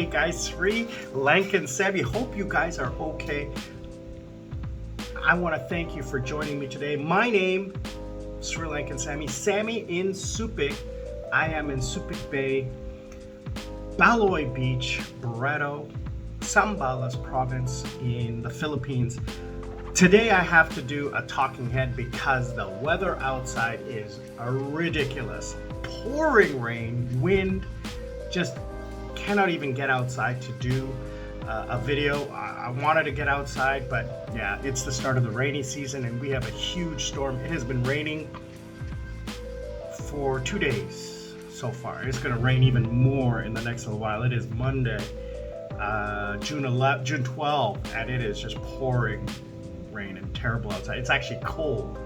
guys, Sri, Lankan, Sammi, hope you guys are okay. I want to thank you for joining me today. My name, Sri Lankan Sammi in Supik. I am in Supik Bay, Baloy Beach, Barreto, Zambales province in the Philippines. Today I have to do a talking head because the weather outside is ridiculous. Pouring rain, wind, just cannot even get outside to do a video. I wanted to get outside, but yeah, it's the start of the rainy season and we have a huge storm. It has been raining for 2 days so far. It's going to rain even more in the next little while. It is Monday, June 12th, and it is just pouring rain and terrible outside. It's actually cold.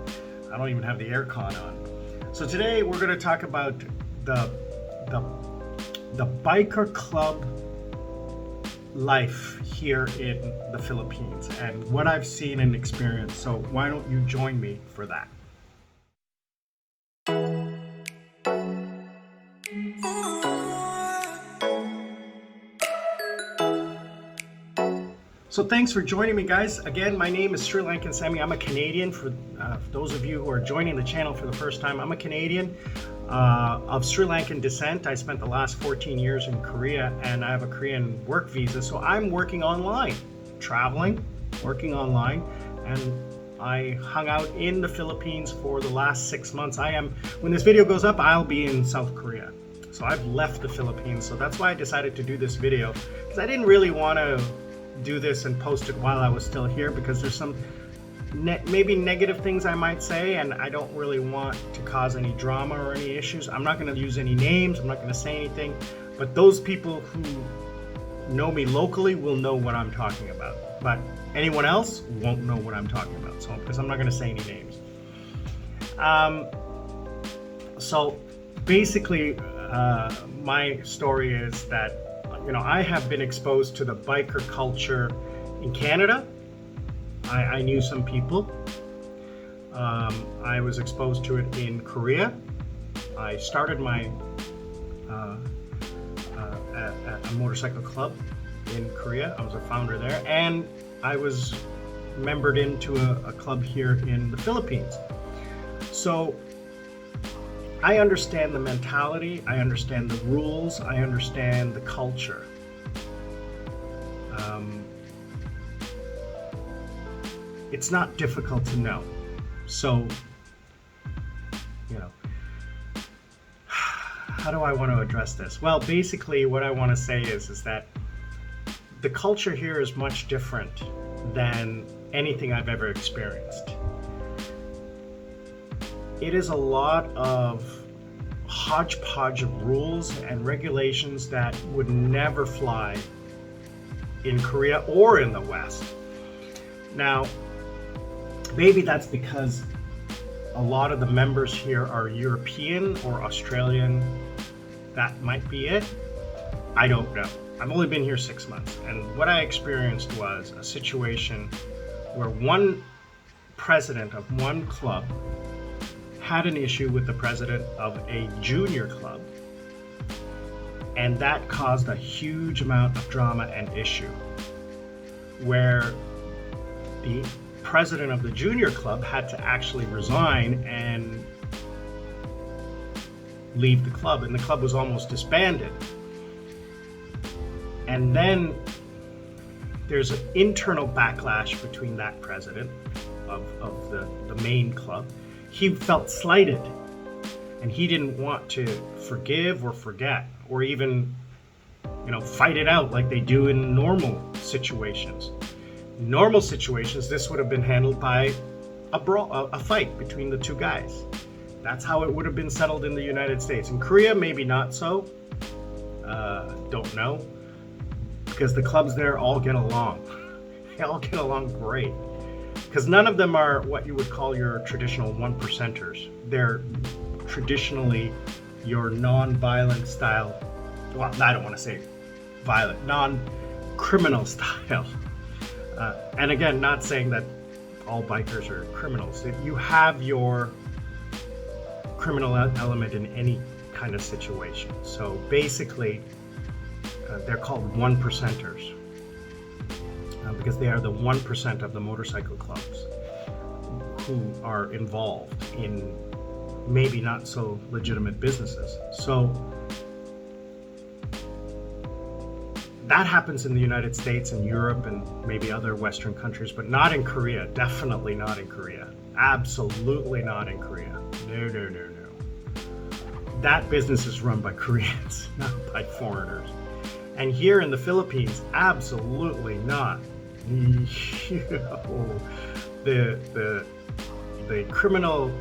I don't even have the aircon on. So today we're going to talk about the biker club life here in the Philippines and what I've seen and experienced. So why don't you join me for that? So thanks for joining me, guys. Again, my name is Sri Lankan Sammi. I'm a Canadian. For those of you who are joining the channel for the first time, I'm a Canadian of Sri Lankan descent. I spent the last 14 years in Korea and I have a Korean work visa. So I'm working online, traveling, working online, and I hung out in the Philippines for the last 6 months. When this video goes up, I'll be in South Korea. So I've left the Philippines. So that's why I decided to do this video, because I didn't really want to do this and post it while I was still here, because there's some maybe negative things I might say, and I don't really want to cause any drama or any issues. I'm not going to use any names, I'm not going to say anything, but those people who know me locally will know what I'm talking about, but anyone else won't know what I'm talking about, so because I'm not going to say any names. So basically my story is that I have been exposed to the biker culture in Canada. I knew some people. I was exposed to it in Korea. I started a motorcycle club in Korea. I was a founder there, and I was membered into a club here in the Philippines. So I understand the mentality, I understand the rules, I understand the culture. It's not difficult to know. So, how do I want to address this? Well, basically what I want to say is that the culture here is much different than anything I've ever experienced. It is a lot of hodgepodge of rules and regulations that would never fly in Korea or in the West. Now, maybe that's because a lot of the members here are European or Australian. That might be it. I don't know. I've only been here 6 months, and what I experienced was a situation where one president of one club had an issue with the president of a junior club, and that caused a huge amount of drama and issue, where the president of the junior club had to actually resign and leave the club, and the club was almost disbanded. And then there's an internal backlash between that president of the main club. He felt slighted, and he didn't want to forgive or forget or even, fight it out like they do in normal situations. In normal situations, this would have been handled by a fight between the two guys. That's how it would have been settled in the United States. In Korea, maybe not so. Don't know, because the clubs there all get along. They all get along great. Because none of them are what you would call your traditional one-percenters. They're traditionally your non-violent style, well, I don't want to say violent, non-criminal style. And again, not saying that all bikers are criminals. You have your criminal element in any kind of situation. So basically, they're called 1%ers because they are the 1% of the motorcycle clubs who are involved in maybe not so legitimate businesses. So that happens in the United States and Europe and maybe other Western countries, but not in Korea. Definitely not in Korea. Absolutely not in Korea. No, no, no, no. That business is run by Koreans, not by foreigners. And here in the Philippines, absolutely not. You know, the criminal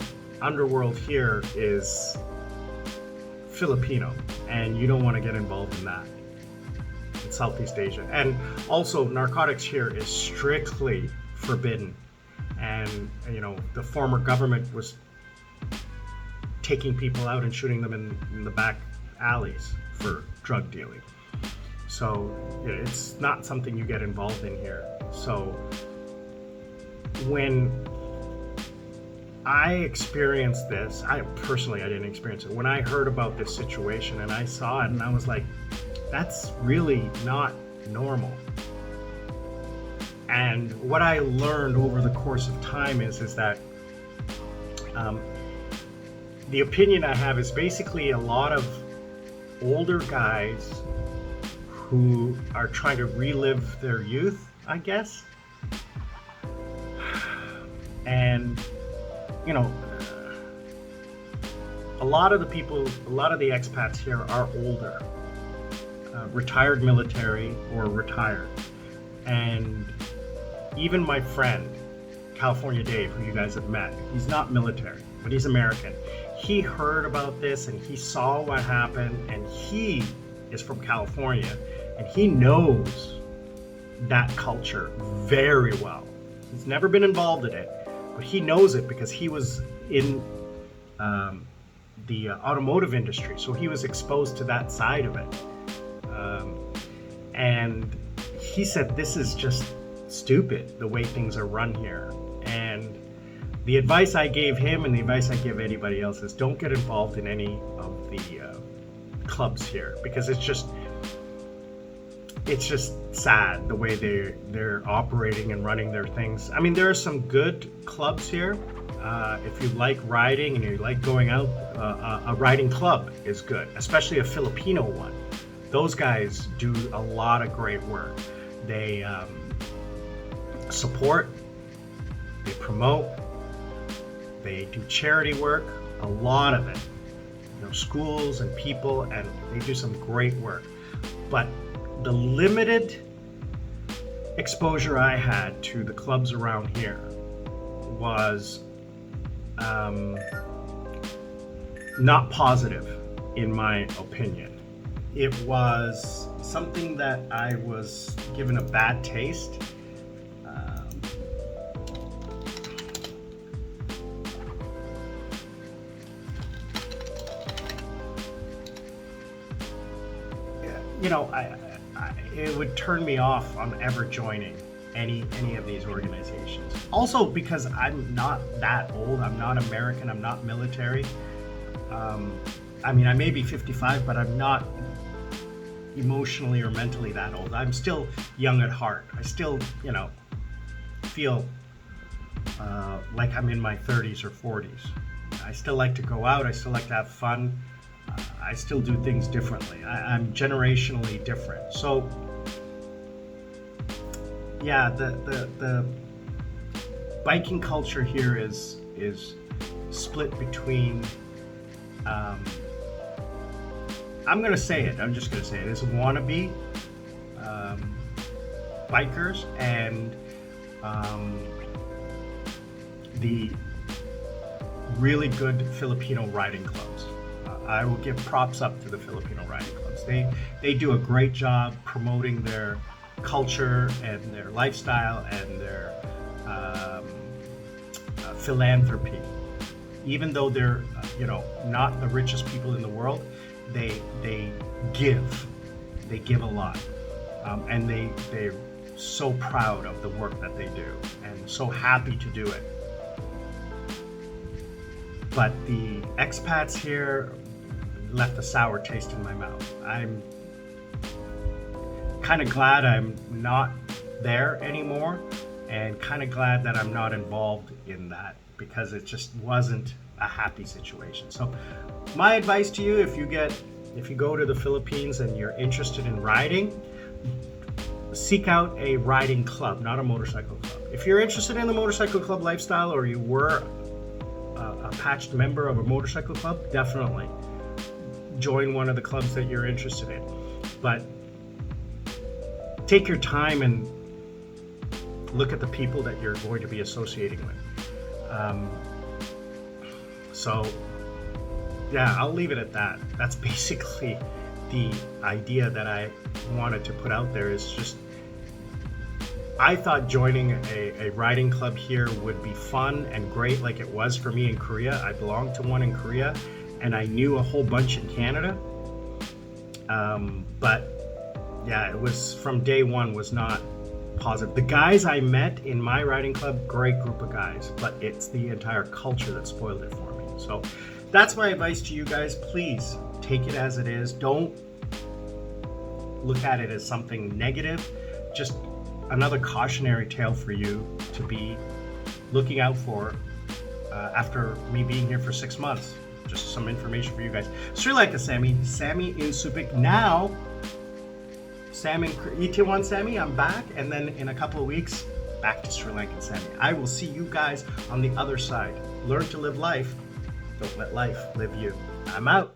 underworld here is Filipino, and you don't want to get involved in that. In Southeast Asia. And also narcotics here is strictly forbidden. And you know, the former government was taking people out and shooting them in the back alleys for drug dealing. So it's not something you get involved in here. So when I experienced this, I didn't experience it. When I heard about this situation and I saw it, and I was like, that's really not normal. And what I learned over the course of time is that the opinion I have is basically a lot of older guys who are trying to relive their youth, I guess. And, you know, a lot of the expats here are older, retired military or retired. And even my friend, California Dave, who you guys have met, he's not military, but he's American. He heard about this and he saw what happened, and he is from California and he knows that culture very well. He's never been involved in it, but he knows it because he was in the automotive industry, so he was exposed to that side of it. And he said, this is just stupid the way things are run here. And the advice I gave him and the advice I give anybody else is don't get involved in any of the clubs here, because it's just sad the way they're operating and running their things. I mean, there are some good clubs here. If you like riding and you like going out, a riding club is good, especially a Filipino one. Those guys do a lot of great work. They support, they promote, they do charity work, a lot of it. You know, schools and people, and they do some great work. But the limited exposure I had to the clubs around here was not positive, in my opinion. It was something that I was given a bad taste. You know, it would turn me off on ever joining any of these organizations. Also because I'm not that old. I'm not American. I'm not military. I mean, I may be 55, but I'm not emotionally or mentally that old. I'm still young at heart. I still, you know, feel like I'm in my 30s or 40s. I still like to go out. I still like to have fun. I still do things differently. I'm generationally different. So, yeah, the biking culture here is split between. I'm gonna say it. I'm just gonna say it. It's wannabe bikers and the really good Filipino riding clubs. I will give props up to the Filipino riding clubs. They do a great job promoting their culture and their lifestyle and their philanthropy. Even though they're you know, not the richest people in the world, they give a lot, and they're so proud of the work that they do and so happy to do it. But the expats here left a sour taste in my mouth. kind of glad I'm not there anymore, and kind of glad that I'm not involved in that, because it just wasn't a happy situation. So my advice to you, if you go to the Philippines and you're interested in riding, seek out a riding club, not a motorcycle club. If you're interested in the motorcycle club lifestyle, or you were a patched member of a motorcycle club, definitely join one of the clubs that you're interested in. But take your time and look at the people that you're going to be associating with. So yeah, I'll leave it at that. That's basically the idea that I wanted to put out there. Is just, I thought joining a riding club here would be fun and great, like it was for me in Korea. I belonged to one in Korea, and I knew a whole bunch in Canada. But yeah, it was, from day one, was not positive. The guys I met in my riding club, great group of guys, but it's the entire culture that spoiled it for me. So that's my advice to you guys. Please take it as it is. Don't look at it as something negative. Just another cautionary tale for you to be looking out for after me being here for 6 months. Just some information for you guys. Sri Lanka Sammi in Supik. Now, Itaewon Sammi, I'm back, and then in a couple of weeks, back to Sri Lankan Sammi. I will see you guys on the other side. Learn to live life. Don't let life live you. I'm out.